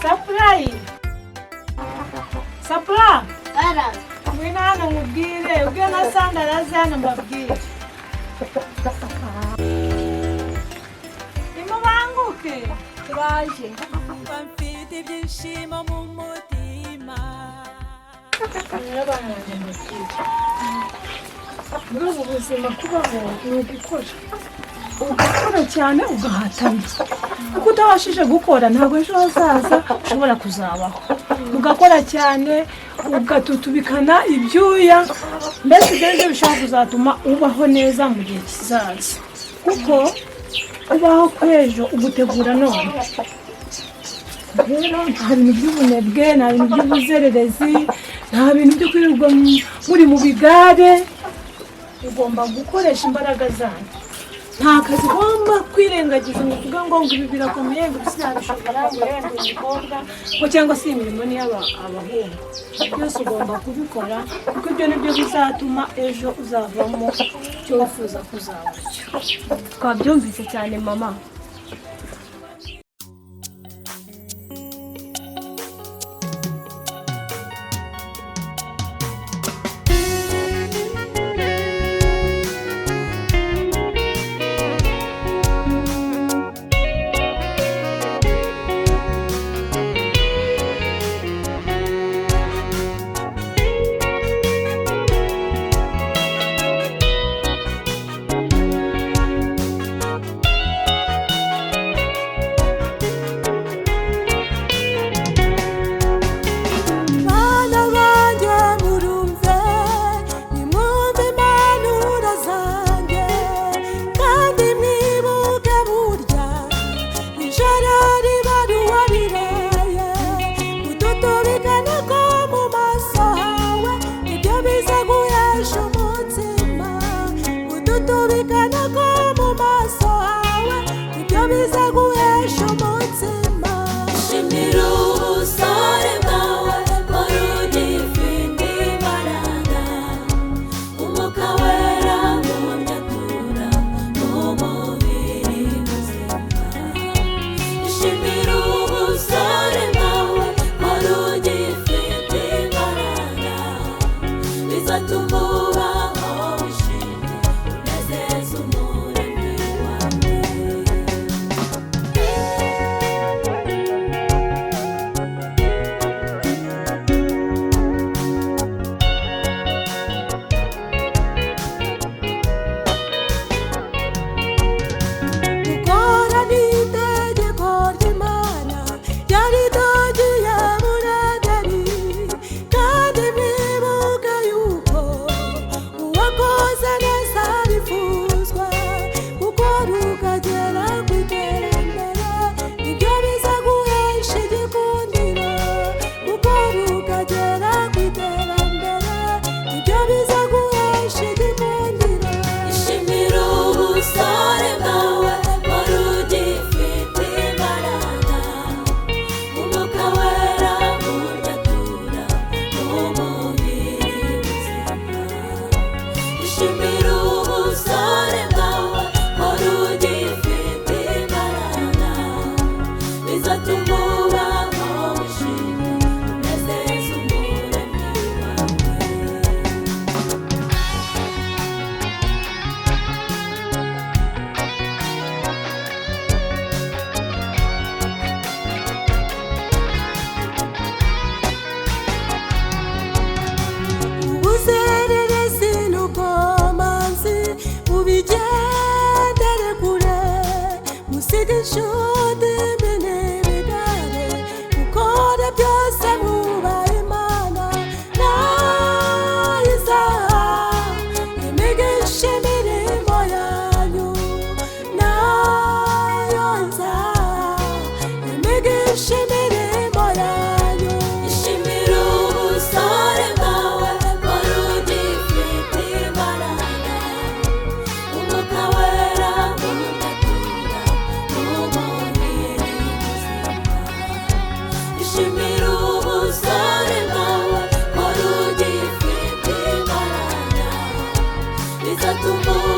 Supply. Supply. Ara. Mwina na mubwire. Ugana sanda razana mbabwire. Imubanguke. Turaje. Bamfite ibyishimo mu mutima. Muri ubu buzima kubaho ni ugukora cyane ugahatana. Kuko utabashije gukora ntabwo ejo hazaza ushobora kuzabaho. Ugakora cyane ugatutubikana ibyuya, mbese ibyo bishobora kuzatuma ubaho neza mu gihe kizaza. Kuko ubaho kw'ejo ugutegura none. Rero nta bintu by'ubunebwe, nta bintu by'ubuzererezi, nta bintu byo kwirirwa muri mu bigare. Ugomba gukoresha imbaraga zanyu. Nta kazi ugomba kwirengagiza ngo uvuga ngo ibi birakomeye ngo sinabishobora ngo yenda umukobwa ngo cyangwa se imirimo ni y'abahungu. Byose ugomba kubikora kuko ibyo nibyo bizatuma ejo uzavamo icyo wifuza kuzaba cyo. Twabyumvise cyane mama. Tu